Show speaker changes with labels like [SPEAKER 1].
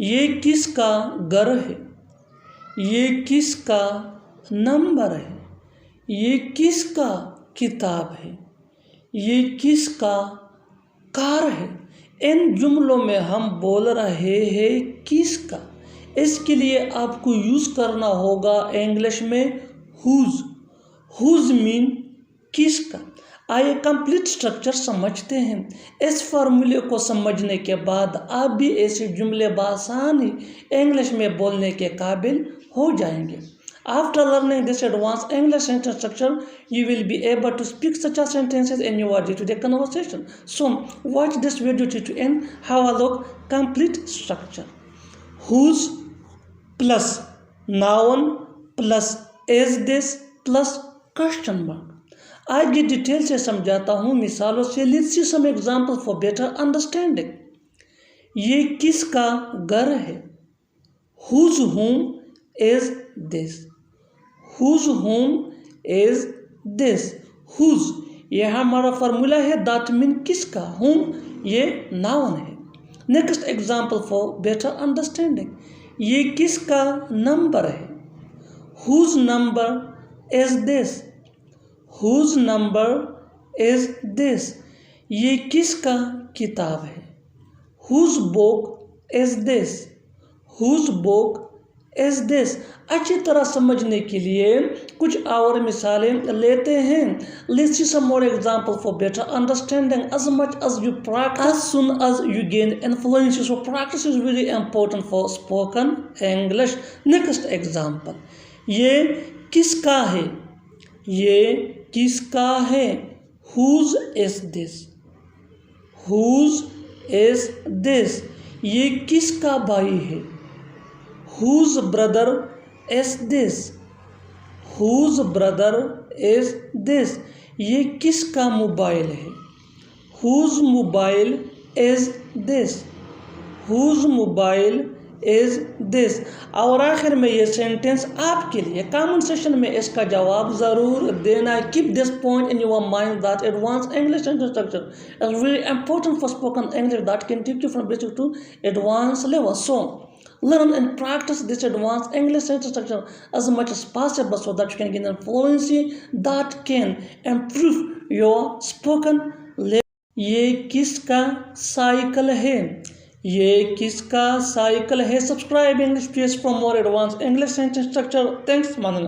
[SPEAKER 1] ये किसका घर है? ये किसका नंबर है? ये किसका किताब है? ये किसका कार है? इन जुमलों में हम बोल रहे हैं किसका। इसके लिए आपको यूज़ करना होगा इंग्लिश में हुज। हुज मीन किसका। आइए कंप्लीट स्ट्रक्चर समझते हैं। इस फार्मूले को समझने के बाद आप भी ऐसे जुमले बासानी इंग्लिश में बोलने के काबिल हो जाएंगे। After learning this advanced English sentence structure, you will be able to speak such as sentences in your day-to-day conversation. So, watch this video to end. Have a look. Complete structure. Whose plus noun plus is this plus question mark. आज ये detail से समझाता हूँ मिसालों से। Let's see some examples for better understanding. ये किसका घर है? Whose home is this? Whose home is this? Whose ये हमारा फार्मूला है, that mean किसका। Whom ये नाउन है। Next example for better understanding. ये किसका नंबर है? Whose number is this? Whose number is this? ये किसका किताब है? Whose book is this? Whose book is this? अच्छी तरह समझने के लिए कुछ और मिसालें लेते हैं। Let's see some more example for better understanding. As much as you practice, as soon as you gain influence, so practice is very important for spoken English. Next example. ये किसका है? ये किसका है? Whose is this? Whose is this? ये किसका भाई है? Whose brother is this? Whose brother is this? ये किसका मोबाइल है? Whose mobile is this? Whose mobile is this? और आखिर में ये सेंटेंस आपके लिए कमेंट सेक्शन में इसका जवाब ज़रूर देना। Keep this point in your mind that advanced English sentence structure is very important for spoken English that can take you from basic to advanced level. So learn and practice this advanced English sentence structure as much as possible so that you can gain fluency that can improve your spoken level. ये किसका cycle है? ये किसका cycle है? Subscribe English PS for more advanced English sentence structure. Thanks, Manan.